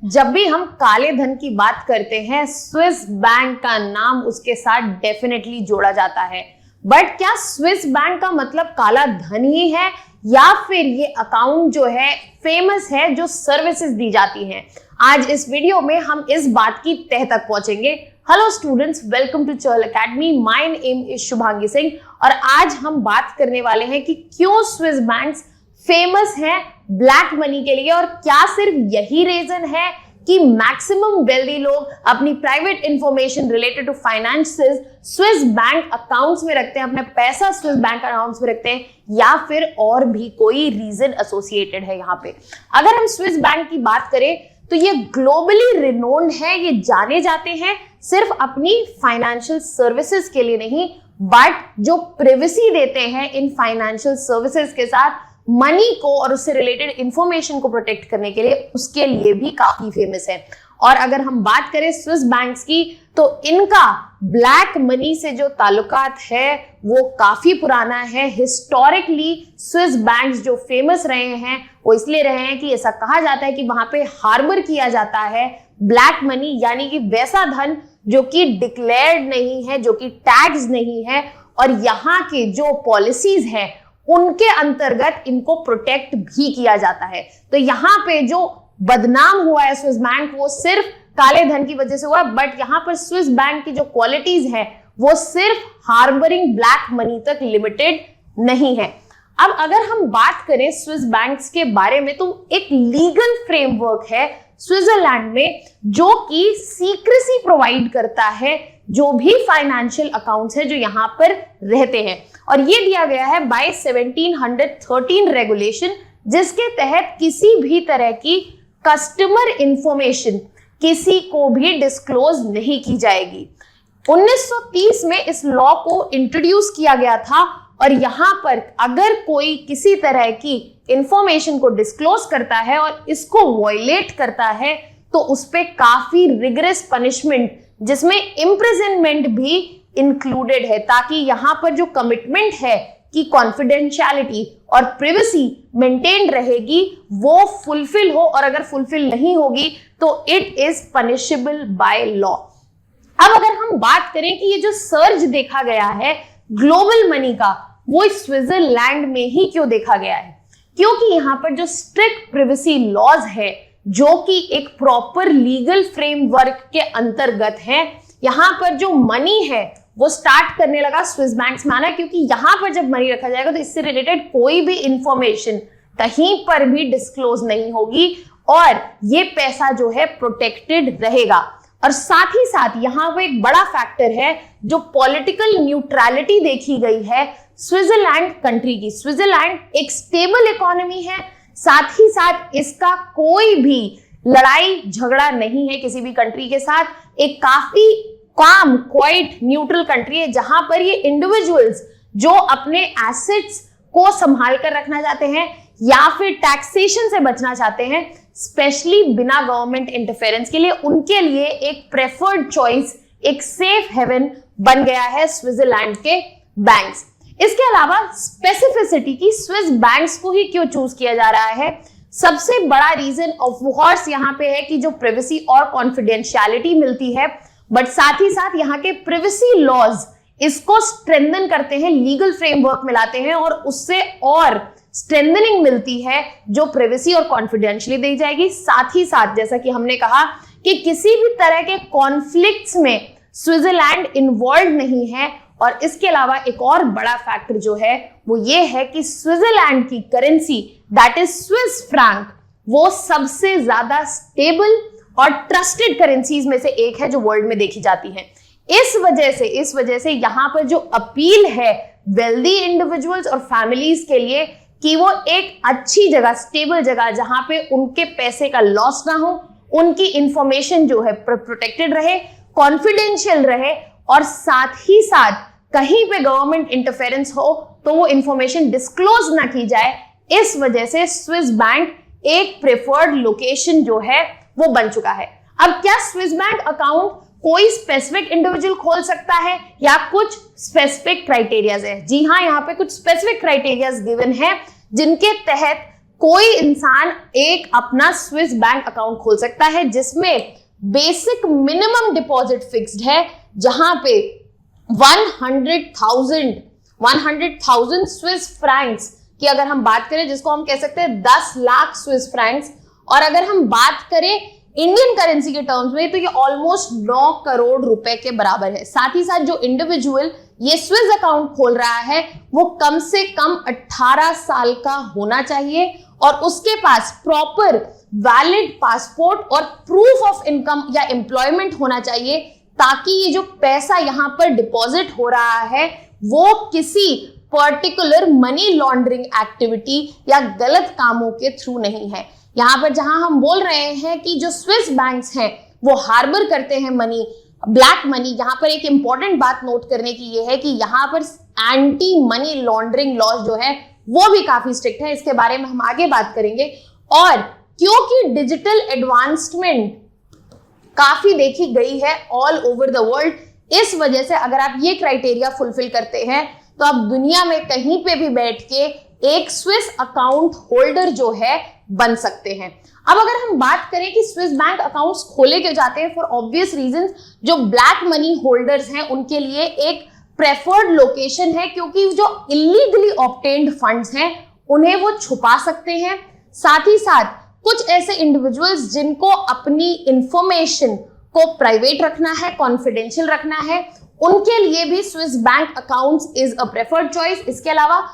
जब भी हम काले धन की बात करते हैं, स्विस बैंक का नाम उसके साथ डेफिनेटली जोड़ा जाता है। बट क्या स्विस बैंक का मतलब काला धन ही है या फिर ये अकाउंट जो है फेमस है जो सर्विसेज दी जाती हैं? आज इस वीडियो में हम इस बात की तह तक पहुंचेंगे। हेलो स्टूडेंट्स, वेलकम टू चर्ल academy. My name is Shubhangi Singh और आज हम बात करने वाले हैं कि क्यों स्विस बैंक्स फेमस है ब्लैक मनी के लिए और क्या सिर्फ यही रीजन है कि मैक्सिमम वेल्दी लोग अपनी private information related to finances Swiss bank accounts में रखते हैं, अपना पैसा स्विस बैंक अकाउंट्स में रखते हैं, या फिर और भी कोई रीजन एसोसिएटेड है यहाँ पे। अगर हम स्विस बैंक की बात करें तो ये ग्लोबली रिनोन्ड है, ये जाने जाते हैं सिर्फ अपनी फाइनेंशियल सर्विसेज के लिए नहीं, बट जो प्रिवेसी देते हैं इन फाइनेंशियल सर्विसेज के साथ मनी को और उससे रिलेटेड इंफॉर्मेशन को प्रोटेक्ट करने के लिए, उसके लिए भी काफी फेमस है। और अगर हम बात करें स्विस बैंक्स की तो इनका ब्लैक मनी से जो ताल्लुकात है वो काफी पुराना है। हिस्टोरिकली स्विस बैंक्स जो फेमस रहे हैं वो इसलिए रहे हैं कि ऐसा कहा जाता है कि वहां पे हार्बर किया जाता है ब्लैक मनी, यानी कि वैसा धन जो कि डिक्लेयर्ड नहीं है, जो कि टैक्स नहीं है, और यहाँ के जो पॉलिसीज हैं उनके अंतर्गत इनको प्रोटेक्ट भी किया जाता है। तो यहाँ पे जो बदनाम हुआ है स्विस बैंक वो सिर्फ काले धन की वजह से हुआ, बट यहाँ पर स्विस बैंक की जो क्वालिटीज है वो सिर्फ हार्बरिंग ब्लैक मनी तक लिमिटेड नहीं है। अब अगर हम बात करें स्विस बैंक्स के बारे में तो एक लीगल फ्रेमवर्क है स्विट्जरलैंड में जो कि सीक्रेसी प्रोवाइड करता है जो भी फाइनेंशियल अकाउंट्स है जो यहाँ पर रहते हैं, और ये दिया गया है बाय 1713 रेगुलेशन, जिसके तहत किसी भी तरह की कस्टमर इंफॉर्मेशन किसी को भी डिस्क्लोज नहीं की जाएगी। 1930 में इस लॉ को इंट्रोड्यूस किया गया था और यहाँ पर अगर कोई किसी तरह की इंफॉर्मेशन को डिस्क्लोज करता है और इसको वॉयलेट करता है तो उस पे काफी रिगरस पनिशमेंट जिसमें इम्प्रिजनमेंट भी इंक्लूडेड है, ताकि यहाँ पर जो कमिटमेंट है कि कॉन्फिडेंशियलिटी और प्रिवेसी मेंटेन रहेगी वो फुलफिल हो, और अगर फुलफिल नहीं होगी तो it is punishable by law. अब अगर हम बात करें कि ये जो सर्ज देखा गया है ग्लोबल मनी का वो स्विट्जरलैंड में ही क्यों देखा गया है, क्योंकि यहाँ पर जो स्ट्रिक्ट प्रिवेसी लॉज है जो कि एक प्रॉपर लीगल फ्रेमवर्क के अंतर्गत है, यहाँ पर जो मनी है वो स्टार्ट करने लगा स्विस बैंक्स में आना, क्योंकि यहाँ पर जब मनी रखा जाएगा तो इससे रिलेटेड कोई भी इंफॉर्मेशन कहीं पर भी डिस्क्लोज नहीं होगी और ये पैसा जो है प्रोटेक्टेड रहेगा। और साथ ही साथ यहाँ पर एक बड़ा फैक्टर है जो पॉलिटिकल न्यूट्रलिटी देखी गई है स्विट्जरलैंड कंट्री की। स्विट्जरलैंड एक स्टेबल इकोनॉमी है, साथ ही साथ इसका कोई भी लड़ाई झगड़ा नहीं है किसी भी कंट्री के साथ, एक काफी काम क्वाइट न्यूट्रल कंट्री है जहां पर ये इंडिविजुअल्स जो अपने एसेट्स को संभाल कर रखना चाहते हैं या फिर टैक्सेशन से बचना चाहते हैं, स्पेशली बिना गवर्नमेंट इंटरफेरेंस के लिए, उनके लिए एक प्रेफर्ड चॉइस, एक सेफ हेवन बन गया है स्विट्जरलैंड के बैंक्स। इसके अलावा स्पेसिफिसिटी की स्विस बैंक्स को ही क्यों चूज किया जा रहा है, सबसे बड़ा रीजन ऑफ कोर्स यहाँ पे है कि जो प्रिवेसी और कॉन्फिडेंशियलिटी मिलती है, बट साथ ही साथ यहाँ के प्रिवेसी लॉज इसको स्ट्रेंथन करते हैं, लीगल फ्रेमवर्क में लाते हैं और उससे और स्ट्रेंथनिंग मिलती है जो प्रिवेसी और कॉन्फिडेंशियली दी जाएगी। साथ ही साथ जैसा कि हमने कहा कि किसी भी तरह के कॉन्फ्लिक्ट्स में स्विट्जरलैंड इन्वॉल्व नहीं है, और इसके अलावा एक और बड़ा फैक्टर जो है वो ये है कि स्विट्जरलैंड की currency that is Swiss franc वो सबसे ज्यादा स्टेबल और ट्रस्टेड करेंसीज में से एक है जो वर्ल्ड में देखी जाती है। इस वजह से यहाँ पर जो अपील है वेल्दी इंडिविजुअल्स और फैमिलीज के लिए कि वो एक अच्छी जगह, स्टेबल जगह जहां पे उनके पैसे का लॉस ना हो, उनकी इंफॉर्मेशन जो है प्रोटेक्टेड रहे, कॉन्फिडेंशियल रहे, और साथ ही साथ कहीं पे गवर्नमेंट इंटरफेरेंस हो तो वो इंफॉर्मेशन डिस्क्लोज ना की जाए। इस वजह से स्विस बैंक एक प्रेफर्ड लोकेशन जो है वो बन चुका है। अब क्या स्विस बैंक अकाउंट कोई स्पेसिफिक इंडिविजुअल खोल सकता है या कुछ स्पेसिफिक क्राइटेरियाज है? जी हाँ, यहाँ पे कुछ स्पेसिफिक क्राइटेरियाज गिवन है जिनके तहत कोई इंसान एक अपना स्विस बैंक अकाउंट खोल सकता है जिसमें बेसिक मिनिमम डिपॉजिट फिक्स्ड है, जहां पे 100,000 स्विस फ्रैंक्स की अगर हम बात करें, जिसको हम कह सकते हैं 10 लाख स्विस फ्रैंक्स, और अगर हम बात करें इंडियन करेंसी के टर्म्स में तो ये ऑलमोस्ट 9 करोड़ रुपए के बराबर है। साथ ही साथ जो इंडिविजुअल ये स्विस अकाउंट खोल रहा है वो कम से कम 18 साल का होना चाहिए और उसके पास प्रॉपर वैलिड पासपोर्ट और प्रूफ ऑफ इनकम या एम्प्लॉयमेंट होना चाहिए, ताकि ये जो पैसा यहां पर डिपॉजिट हो रहा है वो किसी पर्टिकुलर मनी लॉन्ड्रिंग एक्टिविटी या गलत कामों के थ्रू नहीं है। यहां पर जहां हम बोल रहे हैं कि जो स्विस बैंक्स हैं वो हार्बर करते हैं मनी, ब्लैक मनी, यहां पर एक इंपॉर्टेंट बात नोट करने की ये है कि यहां पर एंटी मनी लॉन्ड्रिंग लॉज जो है वो भी काफी स्ट्रिक्ट है। इसके बारे में हम आगे बात करेंगे। और क्योंकि डिजिटल एडवांसमेंट काफी देखी गई है ऑल ओवर द वर्ल्ड, इस वजह से अगर आप ये क्राइटेरिया फुलफिल करते हैं तो आप दुनिया में कहीं पे भी बैठ के एक स्विस अकाउंट होल्डर जो है बन सकते हैं। अब अगर हम बात करें कि स्विस बैंक अकाउंट्स खोले क्यों जाते हैं, फॉर ऑब्वियस रीजंस, जो ब्लैक मनी होल्डर्स हैं उनके लिए एक प्रेफर्ड लोकेशन है, क्योंकि जो इलीगली ऑब्टेन्ड फंड्स हैं उन्हें वो छुपा सकते हैं। साथ ही साथ कुछ ऐसे इंडिविजुअल्स जिनको अपनी इंफॉर्मेशन को प्राइवेट रखना है, कॉन्फिडेंशियल रखना है, उनके लिए भी Swiss bank accounts is a preferred choice. इसके अलावा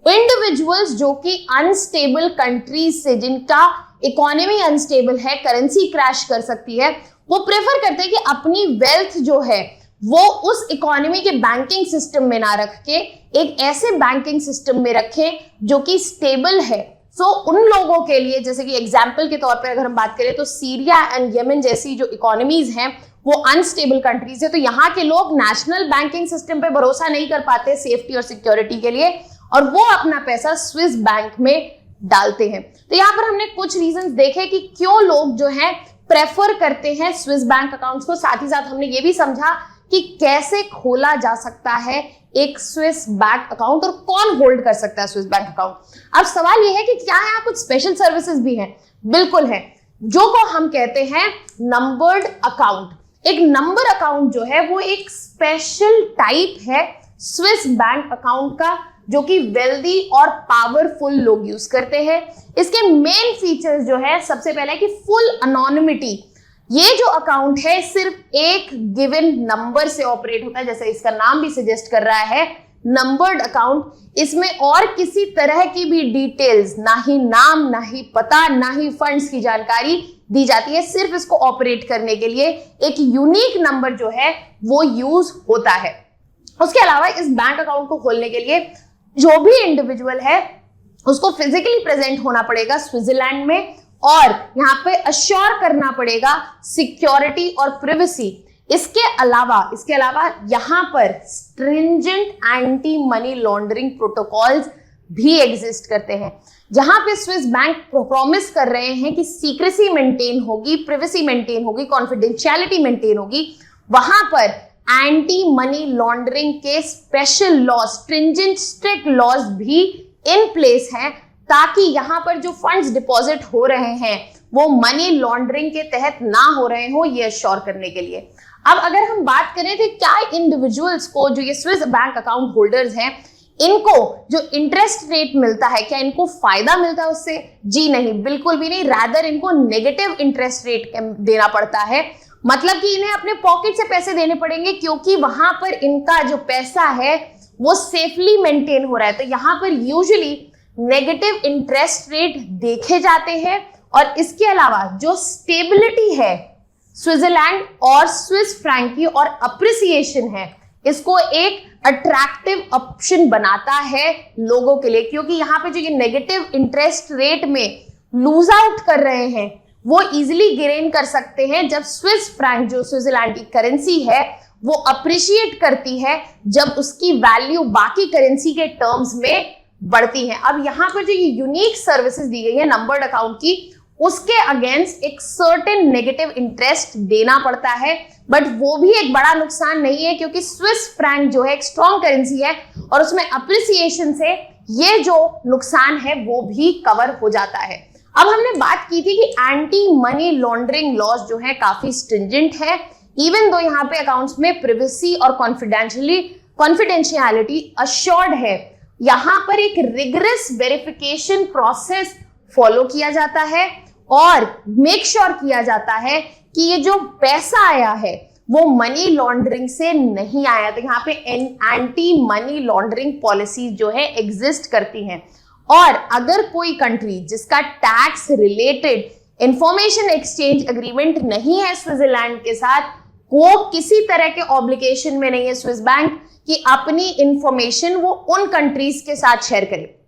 इंडिविजुअल्स जो कि अनस्टेबल कंट्रीज से, जिनका इकोनॉमी अनस्टेबल है, करेंसी क्रैश कर सकती है, वो प्रेफर करते हैं कि अपनी वेल्थ जो है वो उस इकोनॉमी के बैंकिंग सिस्टम में ना रख के एक ऐसे बैंकिंग सिस्टम में रखें जो कि स्टेबल है। सो उन लोगों के लिए, जैसे कि एग्जाम्पल के तौर पर अगर हम बात करें तो सीरिया एंड यमन जैसी जो इकोनॉमीज हैं वो अनस्टेबल कंट्रीज है, तो यहाँ के लोग नेशनल बैंकिंग सिस्टम पे भरोसा नहीं कर पाते सेफ्टी और सिक्योरिटी के लिए, और वो अपना पैसा स्विस बैंक में डालते हैं। तो यहाँ पर हमने कुछ रीजंस देखे कि क्यों लोग जो है प्रेफर करते हैं स्विस बैंक अकाउंट्स को। साथ ही साथ हमने ये भी समझा कि कैसे खोला जा सकता है एक स्विस बैंक अकाउंट और कौन होल्ड कर सकता है स्विस बैंक अकाउंट। अब सवाल ये है कि क्या यहाँ कुछ स्पेशल सर्विसेज भी हैं? बिल्कुल है, जो को हम कहते हैं नंबर्ड अकाउंट। एक नंबर अकाउंट जो है वो एक स्पेशल टाइप है स्विस बैंक अकाउंट का, जो कि वेल्दी और पावरफुल लोग यूज करते हैं। इसके मेन फीचर्स जो है, सबसे पहले है कि फुल अनोनिमिटी। ये जो अकाउंट है सिर्फ एक गिवन नंबर से ऑपरेट होता है, जैसे इसका नाम भी सजेस्ट कर रहा है, नंबर्ड अकाउंट। इसमें और किसी तरह की भी डिटेल्स, ना ही नाम, ना ही पता, ना ही फंड्स की जानकारी दी जाती है। सिर्फ इसको ऑपरेट करने के लिए एक यूनिक नंबर जो है वो यूज होता है। उसके अलावा इस बैंक अकाउंट को खोलने के लिए जो भी इंडिविजुअल है उसको फिजिकली प्रेजेंट होना पड़ेगा स्विट्जरलैंड में, और यहाँ पे अश्योर करना पड़ेगा सिक्योरिटी और प्रिवेसी। इसके अलावा यहाँ पर stringent anti money laundering protocols भी एग्जिस्ट करते हैं, जहां पे स्विस बैंक प्रॉमिस कर रहे हैं कि सीक्रेसी मेंटेन होगी, प्रिवेसी मेंटेन होगी, कॉन्फिडेंशियलिटी मेंटेन होगी। वहां पर एंटी मनी लॉन्ड्रिंग के special laws, stringent strict laws भी इन प्लेस हैं, ताकि यहां पर जो फंड्स डिपॉजिट हो रहे हैं वो मनी लॉन्ड्रिंग के तहत ना हो रहे हो, ये अश्योर करने के लिए। अब अगर हम बात करें तो क्या इंडिविजुअल्स को, जो ये स्विस बैंक अकाउंट होल्डर्स हैं, इनको जो इंटरेस्ट रेट मिलता है, क्या इनको फायदा मिलता है उससे? जी नहीं, बिल्कुल भी नहीं। रादर इनको नेगेटिव इंटरेस्ट रेट देना पड़ता है। मतलब कि इन्हें अपने पॉकेट से पैसे देने पड़ेंगे, क्योंकि वहां पर इनका जो पैसा है वो सेफली मेंटेन हो रहा है। तो यहाँ पर यूजुअली नेगेटिव इंटरेस्ट रेट देखे जाते हैं। और इसके अलावा जो स्टेबिलिटी है स्विट्जरलैंड और स्विस फ्रैंक की और अप्रिसिएशन है, इसको एक अट्रैक्टिव ऑप्शन बनाता है लोगों के लिए, क्योंकि यहाँ पे जो ये नेगेटिव इंटरेस्ट रेट में लूज आउट कर रहे हैं वो इजिली गेन कर सकते हैं जब स्विस फ्रैंक, जो स्विट्जरलैंड की करेंसी है, वो अप्रिशिएट करती है, जब उसकी वैल्यू बाकी करेंसी के टर्म्स में बढ़ती है। अब यहाँ पर जो ये यूनिक सर्विसेज दी गई है नंबर्ड अकाउंट की, उसके अगेंस्ट एक सर्टेन नेगेटिव इंटरेस्ट देना पड़ता है, बट वो भी एक बड़ा नुकसान नहीं है, क्योंकि स्विस फ्रैंक जो है एक स्ट्रॉन्ग करेंसी है और उसमें अप्रिसिएशन से ये जो नुकसान है वो भी कवर हो जाता है। अब हमने बात की थी कि एंटी मनी लॉन्ड्रिंग लॉज जो है काफी स्ट्रिंजेंट है, इवन दो यहाँ पे अकाउंट्स में प्रिवेसी और कॉन्फिडेंशियलिटी अश्योर्ड है, यहाँ पर एक रिगरस वेरिफिकेशन प्रोसेस फॉलो किया जाता है और मेक श्योर किया जाता है कि ये जो पैसा आया है वो मनी लॉन्ड्रिंग से नहीं आया। तो यहाँ पे एंटी मनी लॉन्ड्रिंग पॉलिसी जो है एग्जिस्ट करती हैं। और अगर कोई कंट्री जिसका tax related information exchange agreement नहीं है स्विट्जरलैंड के साथ, वो किसी तरह के ऑब्लिगेशन में नहीं है स्विस बैंक कि अपनी इंफॉर्मेशन वो उन कंट्रीज के साथ शेयर करे।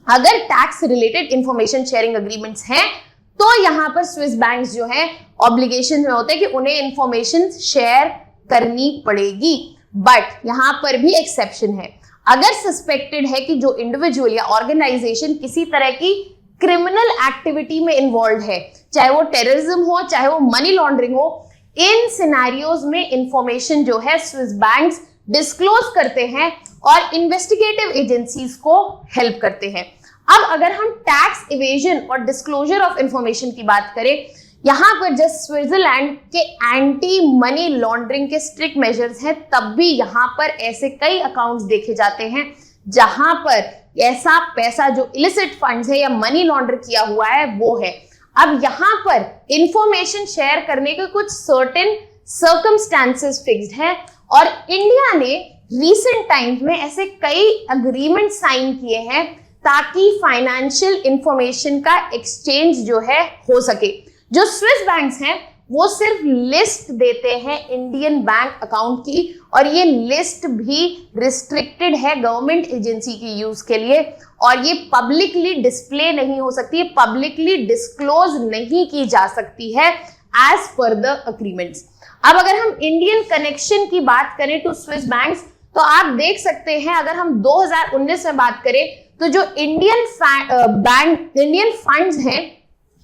अगर tax related information sharing agreements हैं तो यहां पर स्विस बैंक्स जो है ऑब्लिगेशन में होते हैं कि उन्हें इंफॉर्मेशन शेयर करनी पड़ेगी। बट यहां पर भी एक्सेप्शन है। अगर सस्पेक्टेड है कि जो इंडिविजुअल या ऑर्गेनाइजेशन किसी तरह की क्रिमिनल एक्टिविटी में इन्वॉल्व है, चाहे वो टेररिज्म हो चाहे वो मनी लॉन्ड्रिंग हो, इन सिनेरियोज में इंफॉर्मेशन जो है स्विस बैंक्स डिस्क्लोज करते हैं और इन्वेस्टिगेटिव एजेंसीज को हेल्प करते हैं। अब अगर हम टैक्स इवेजन और डिस्क्लोजर ऑफ इंफॉर्मेशन की बात करें, यहां पर जब स्विट्जरलैंड के एंटी मनी लॉन्ड्रिंग के स्ट्रिक्ट मेजर्स हैं, तब भी यहां पर ऐसे कई अकाउंट्स देखे जाते हैं जहां पर ऐसा पैसा जो इलिसिट फंड्स है या मनी लॉन्डर किया हुआ है वो है। अब यहां पर इंफॉर्मेशन शेयर करने के कुछ सर्टेन सर्कमस्टेंसेस फिक्स्ड है और इंडिया ने रीसेंट टाइम्स में ऐसे कई अग्रीमेंट साइन किए हैं ताकि फाइनेंशियल इंफॉर्मेशन का एक्सचेंज जो है हो सके। जो स्विस बैंक्स हैं वो सिर्फ लिस्ट देते हैं इंडियन बैंक अकाउंट की और ये लिस्ट भी रिस्ट्रिक्टेड है गवर्नमेंट एजेंसी की यूज के लिए और ये पब्लिकली डिस्प्ले नहीं हो सकती है, पब्लिकली डिस्क्लोज नहीं की जा सकती है एज पर द अग्रीमेंट्स। अब अगर हम इंडियन कनेक्शन की बात करें टू स्विस बैंक्स तो आप देख सकते हैं, अगर हम 2019 में बात करें तो जो इंडियन फंड्स हैं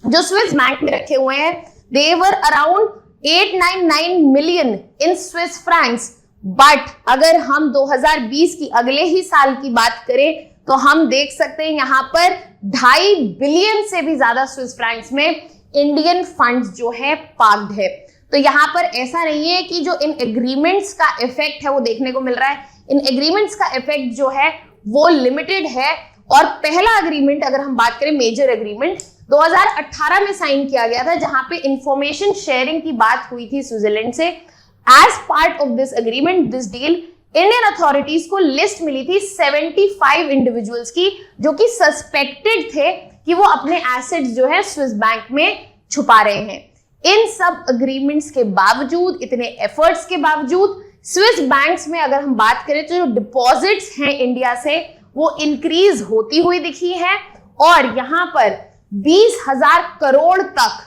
जो स्विस बैंक में रखे हुए हैं, they were around 899 million in Swiss francs। But अगर हम 2020 की अगले ही साल की बात करें तो हम देख सकते हैं यहाँ पर 2.5 बिलियन से भी ज्यादा स्विस फ्रैंक्स में इंडियन फंड्स जो है पार्क्ड है। तो यहाँ पर ऐसा नहीं है कि जो इन एग्रीमेंट्स का इफेक्ट है वो देखने को मिल रहा है, इन एग्रीमेंट्स का इफेक्ट जो है वो लिमिटेड है। और पहला एग्रीमेंट अगर हम बात करें मेजर एग्रीमेंट 2018 में साइन किया गया था जहां पे इंफॉर्मेशन शेयरिंग की बात हुई थी स्विट्जरलैंड से। As part of this agreement this deal Indian authorities को लिस्ट मिली थी 75 इंडिविजुअल्स की जो कि सस्पेक्टेड थे कि वो अपने एसेट्स जो है स्विस बैंक में छुपा रहे हैं। इन सब एग्रीमेंट्स के बावजूद, इतने एफर्ट्स के बावजूद स्विस बैंक्स में अगर हम बात करें तो जो डिपॉजिट्स हैं इंडिया से वो इंक्रीज होती हुई दिखी है और यहां पर 20,000 करोड़ तक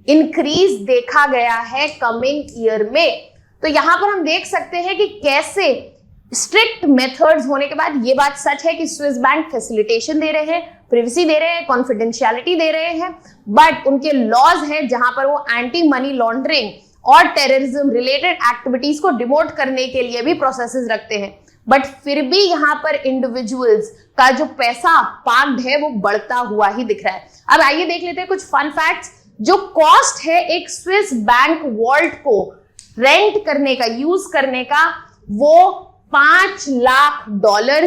इंक्रीज देखा गया है कमिंग ईयर में। तो यहां पर हम देख सकते हैं कि कैसे स्ट्रिक्ट मेथड्स होने के बाद ये बात सच है कि स्विस बैंक फैसिलिटेशन दे रहे हैं, प्रिवेसी दे रहे हैं, कॉन्फिडेंशियलिटी दे रहे हैं, बट उनके लॉज हैं जहां पर वो एंटी मनी लॉन्ड्रिंग और टेररिज्म रिलेटेड एक्टिविटीज को डिमोट करने के लिए भी प्रोसेसेस रखते हैं। बट फिर भी यहाँ पर इंडिविजुअल्स का जो पैसा पार्क्ड है वो बढ़ता हुआ ही दिख रहा है। अब आइए देख लेते हैं कुछ फन फैक्ट्स। जो कॉस्ट है एक स्विस बैंक वॉल्ट को रेंट करने का, यूज करने का, वो $5 लाख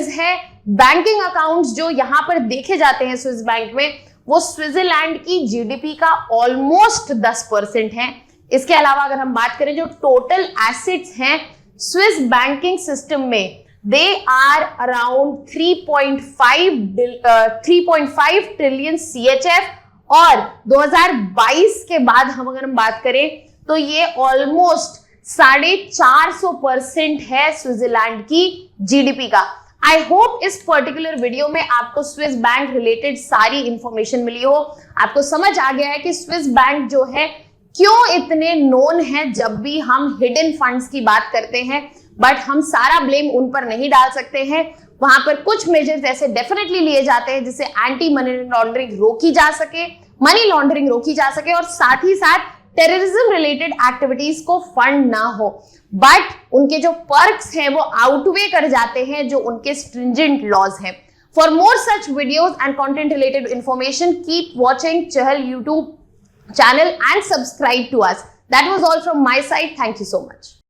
है। बैंकिंग अकाउंट्स जो यहां पर देखे जाते हैं स्विस बैंक में वो स्विट्जरलैंड की जीडीपी का ऑलमोस्ट 10% है। इसके अलावा अगर हम बात करें जो टोटल एसेट्स हैं स्विस बैंकिंग सिस्टम में they are around 3.5 trillion CHF और 2022 के बाद अगर हम बात करें तो ये ऑलमोस्ट 450% है स्विट्जरलैंड की जीडीपी का। आई होप इस पर्टिकुलर वीडियो में आपको स्विस बैंक रिलेटेड सारी इंफॉर्मेशन मिली हो, आपको समझ आ गया है कि स्विस बैंक जो है क्यों इतने नोन है जब भी हम हिडन फंड्स की बात करते हैं। बट हम सारा ब्लेम उन पर नहीं डाल सकते हैं, वहां पर कुछ मेजर्स ऐसे डेफिनेटली लिए जाते हैं जिससे एंटी मनी लॉन्ड्रिंग रोकी जा सके, मनी लॉन्ड्रिंग रोकी जा सके और साथ ही साथ टेररिज्म रिलेटेड एक्टिविटीज को फंड ना हो। बट उनके जो पर्क्स हैं वो आउटवे कर जाते हैं जो उनके स्ट्रिंजेंट लॉज हैं। For more such videos and content related information, keep watching Chahal YouTube channel and subscribe to us. That was all from my side. Thank you so much.